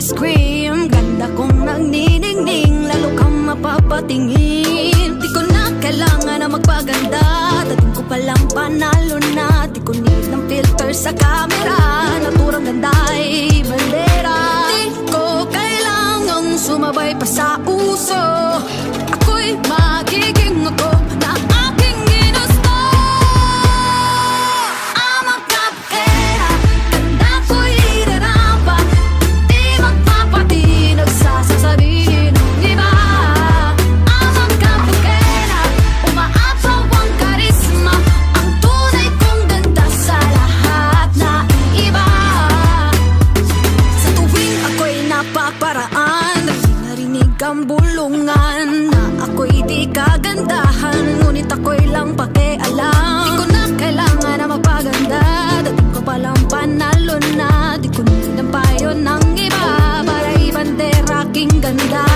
scream. Ganda kong nagniningning, lalo kang mapapatingin. Di ko na kailangan na magpaganda, dating ko palang panalo na. Di ko need ng filter sa camera, naturang ganda ay bandera. Di ko kailangang sumabay pa sa uso, ako'y magiging ako na aking ginusto. I'm a cupcake, ganda ko'y irarapa, di magpapatinag sa sasabihin ng iba. I'm a cupcake, umaapaw ang karisma, ang tunay kong ganda sa lahat na iba. Sa tuwing ako'y napaparaan, narinig ang bulungan na ako'y di kagandahan, ngunit ako'y lang pakialam. Di ko na kailangan na magpaganda, dating ko palang panalo na. Di ko need ang payo ng iba para ibandera aking ganda.